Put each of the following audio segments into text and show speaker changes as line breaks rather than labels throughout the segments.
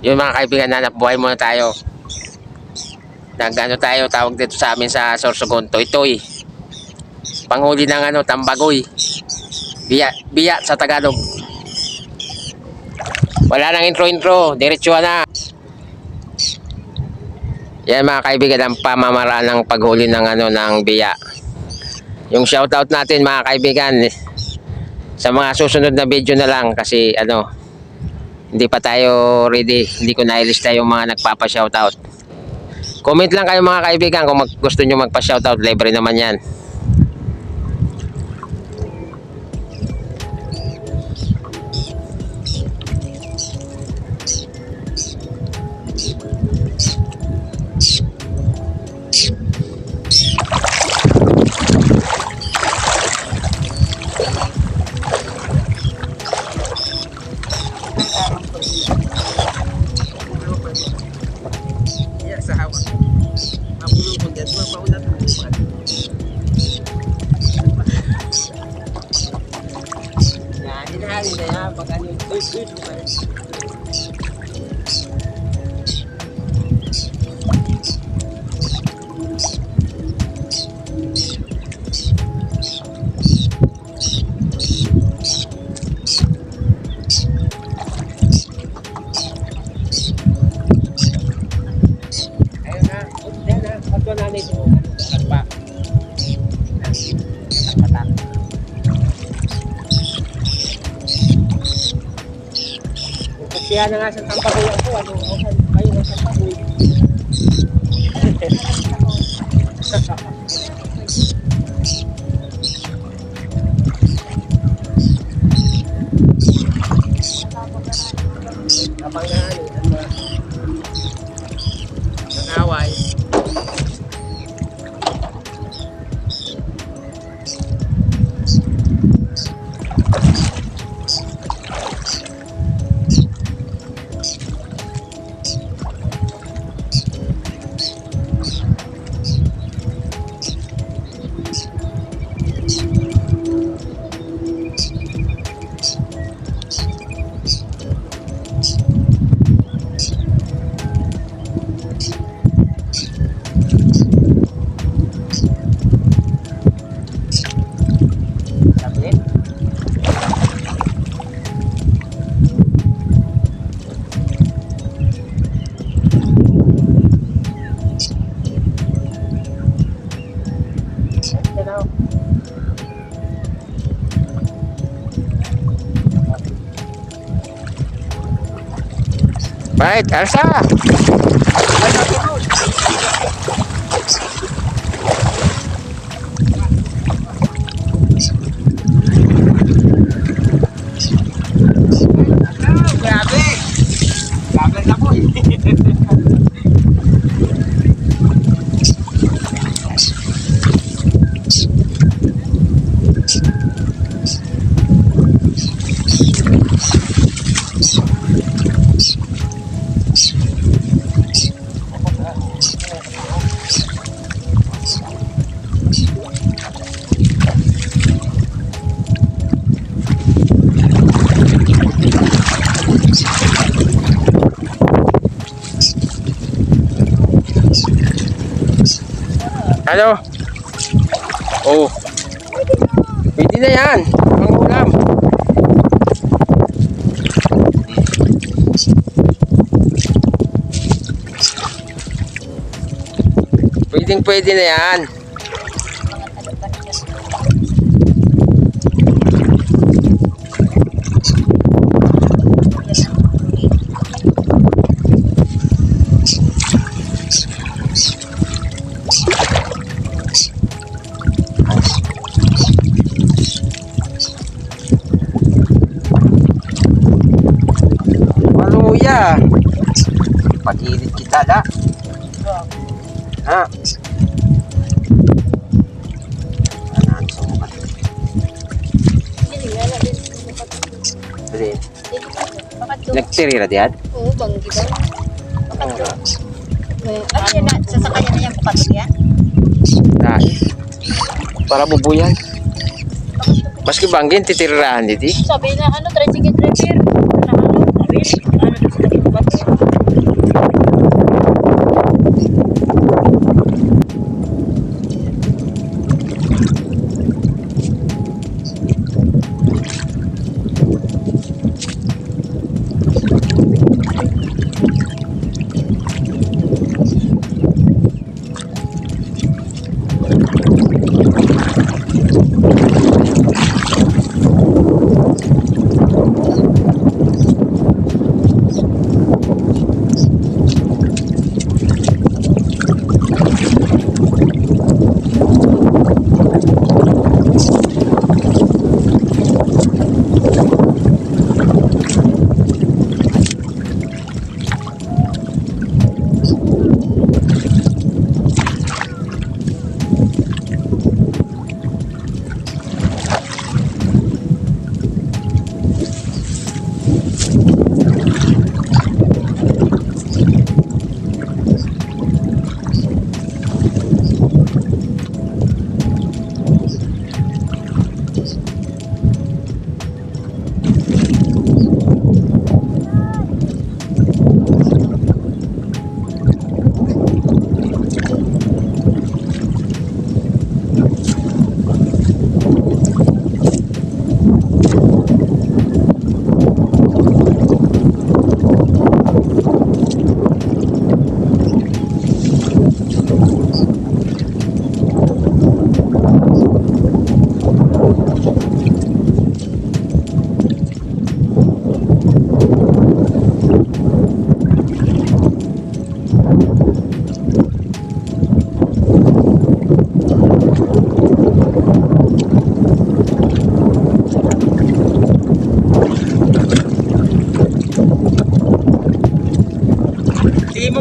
Yung mga kaibigan, hanap buhay muna tayo. Nagano tayo, tawag dito sa amin sa Sorsogon, toy-toy. Panghuli ng tambagoy. Biya sa Tagalog. Wala nang intro, diretsuhan na. Yan mga kaibigan, ang pamamaraan ng paghuli ng ng biya. Yung shoutout natin mga kaibigan, sa mga susunod na video na lang kasi hindi pa tayo ready. Hindi ko nailista yung mga nagpapa-shoutout. Comment lang kayo mga kaibigan kung gusto nyo magpa-shoutout. Libre naman yan. Kaya na nga sa tampagoy ako, kayo nga sa tampagoy. Kapag nangaway. Right, Elsa. Grabe na po. Ano? Oh. Pwede na yan. Ang ulam. Pwede na yan. Maluya. Pag-ilit kita da. Ha? Nagtirira diyan?
Oo, banggi daw. Pakatlo. Ano yan na, sasakyan na yan pakatlo yan?
Para bubuyan. Maski banggin, titirirahan dito.
Sabi na, tricycle driver. Ano, sila pakatlo.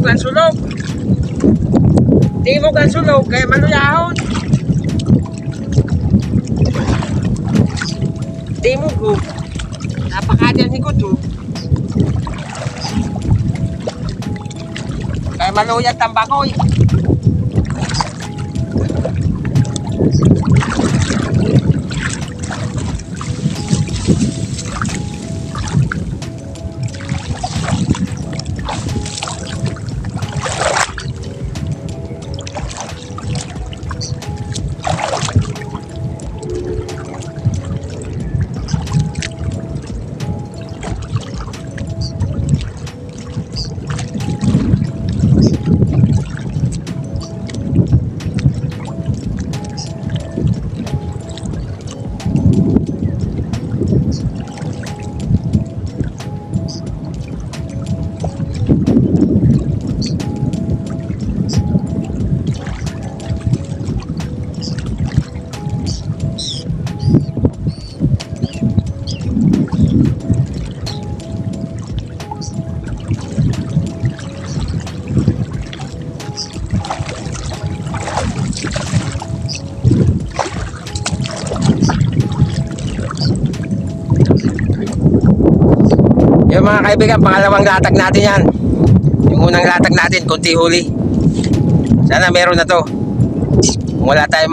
timog ang sunog. Timog ang sunog, kaya maluyahon. Timog ko. Napakadyan higot ko. Kaya maluyat ang bakoy. Yung mga kaibigan, pangalawang latag natin yan. Yung unang latag natin, kunti huli. Sana meron na to. Kung wala tayong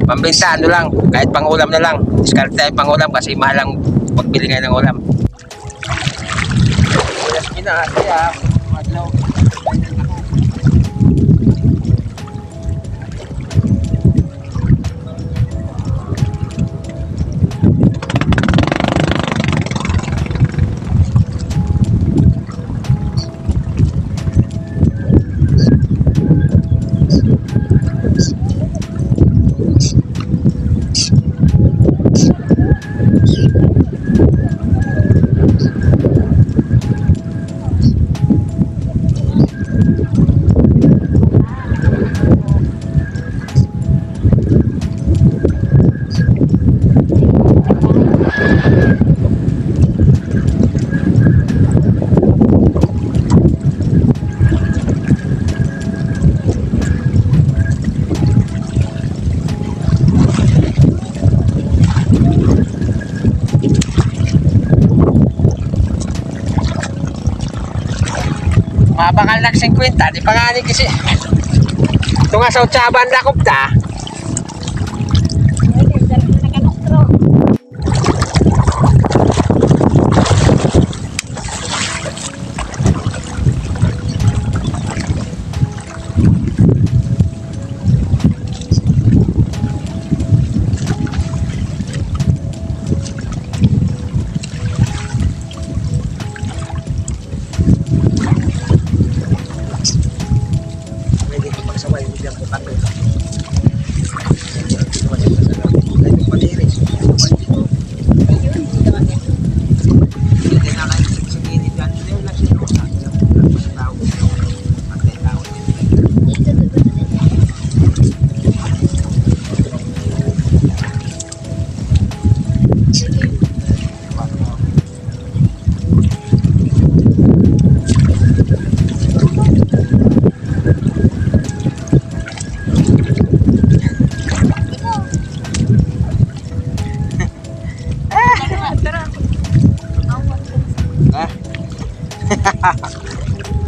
pambinta, lang, kahit pang ulam na lang. Discard tayo pang ulam kasi mahal ang pagbili ngayon ng ulam. Kaya, madlaw. Mabakal nag-50, di pa nga ni kasi. Ito nga sa Utsaban lakop ta.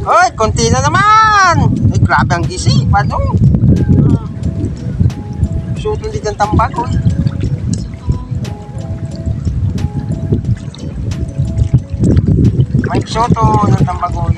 Hoy, konti na naman. Ay, grabe ang gisi. Paano? Suto din ang tambak, hoy. May soto ng tambak, hoy.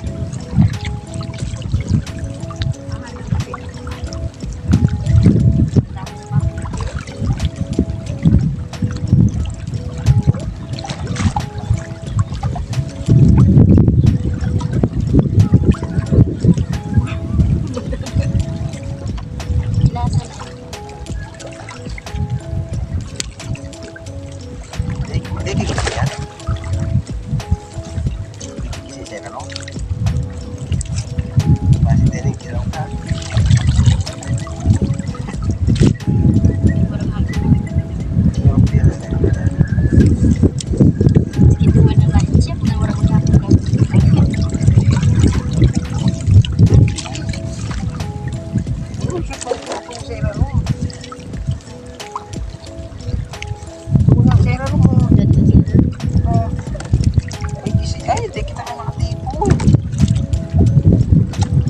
Hindi kita ka makatipo.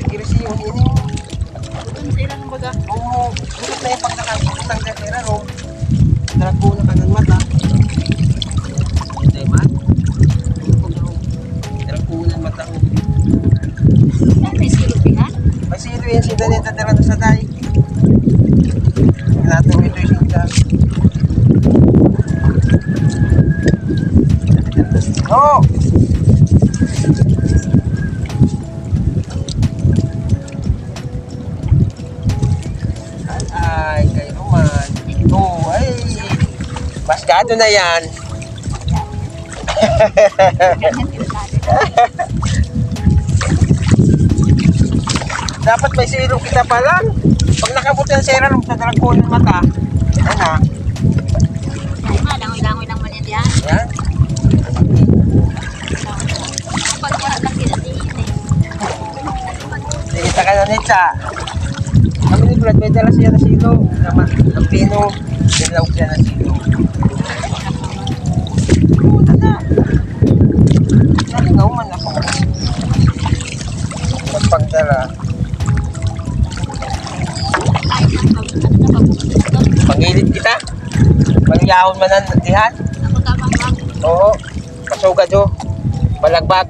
Kirisi yung ini.
Doon sa ilang baga.
Oo. Gusto na yung pag nakakitang gatira, no? Drago na ka ng mata. Hindi ba? Drago na ng mata mo.
May silupi ha?
May silo yung sinda niya tatira na sa day. Natin ito yung sinda. No! Ay, kayo naman. Ito, ay. Maskado na yan.
Ganyan tinatali.
Dapat may silo kita pa lang. Pag nakabuti ang sera nung tadrago ng mata, ano?
Ay ma, langoy-langoy lang man yan diyan.
Yan.
Pag wala lang kinatiin eh.
Kita ka na nitsa. Kami ni Brad, may dala siya na silo. Ng pino. Nilawag siya na silo. Puta na. Nalingaw man ako. Magpagdala. Pangilid kita. Pangyahon man ang nandihan.
Ako tamang bang.
Oo. Kasugad o. Balagbag.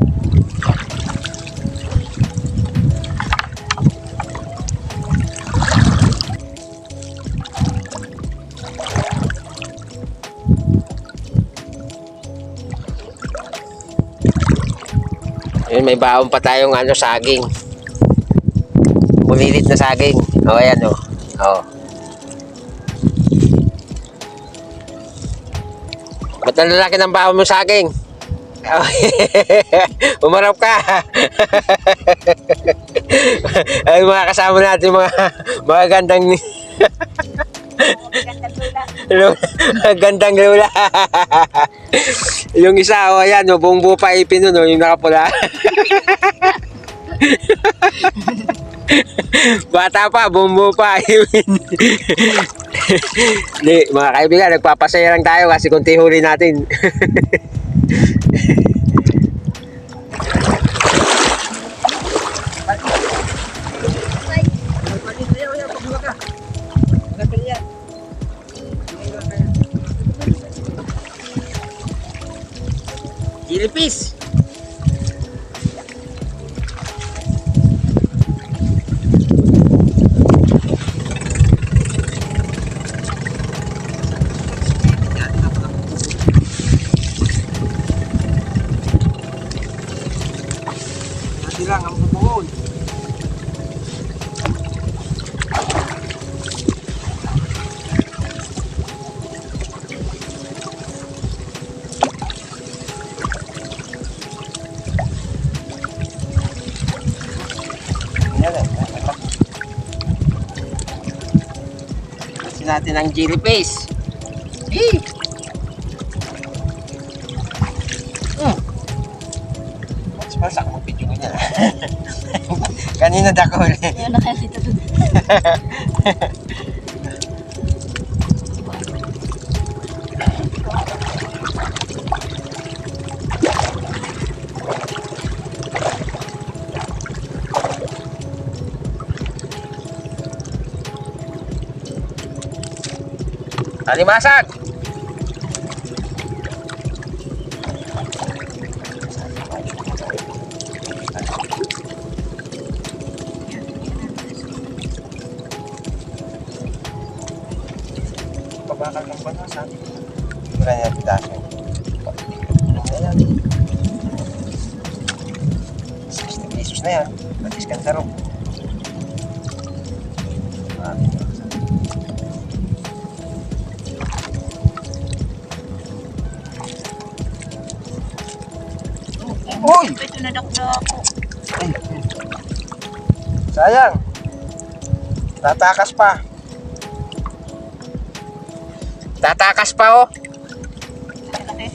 Yun, may baon pa tayong ano, saging. Bulilit na saging. O, ayan o. O. Ba't ang lalaki ng baon mo saging? Umarap ka. Ay, mga kasama natin, mga gandang gandang lula. Yung isa, o ayan, o, buong buo pa ipin nun, o, yung nakapula. Bata pa, buong buo pa ipin. Di, mga kaibigan, nagpapasaya lang tayo kasi kunti huli natin. Gilipis. Nanti lang ang bubuon. Kasi natin ang jellyfish. Eh! Masak mo video niya. Kanina dako ulit.
Yan na kaya dito doon.
Alimasag! Pabakal ng banasan. Mura niya pitaso. Ayan. 60 pesos na yan. Batis kang tarong. Uy!
Ito na dako-dako.
Ay, sayang. Tatakas pa. Tatakas pa oh.
Malaki.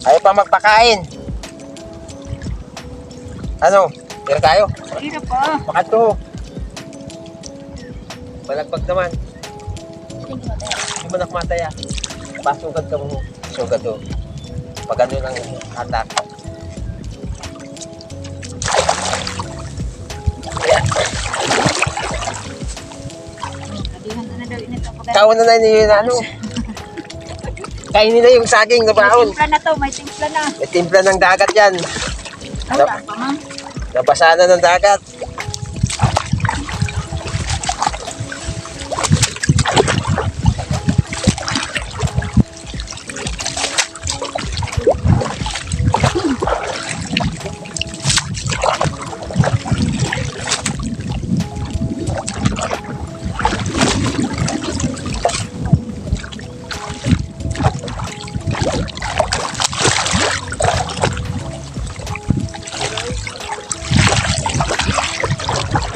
Ayaw pa magpakain. Ano? Tira tayo.
Hirap pa.
Bakit to? Balagbag naman. Hindi mo nakmataya. Pasugad ka mo. Sugad to. Pag ano lang hatak.
daw inito.
Kauna na niyo na ano. Kainin na yung saging na baon.
May timpla na to, may timpla na.
May timpla ng dagat yan.
Wala pa ma'am.
Nabasa na ng dagat.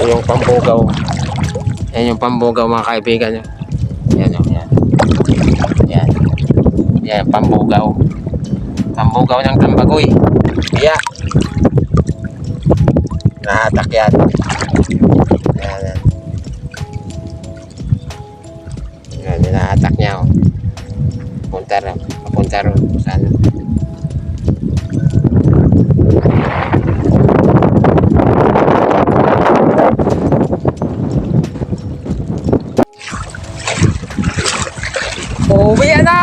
Ito yung pambugaw. Yan yung pambugaw mga kaibigan. Yan o, yan. Yan. Yan, pambugaw. Pambugaw ng tambagoy. Biya. Nahatak yan. Yan, yan. Yan, nahatak niya o. Papunta ron. Saan? Uwi na!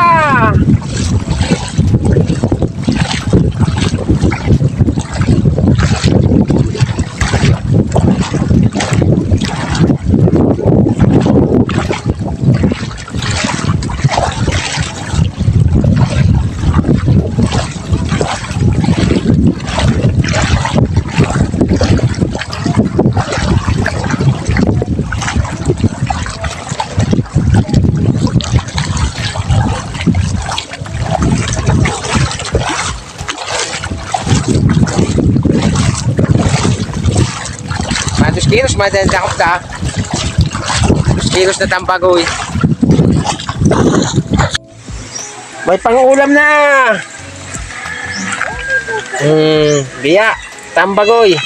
Kilos, madandakot ka. Kilos na tambagoy. May pangulam na. Biya, tambagoy.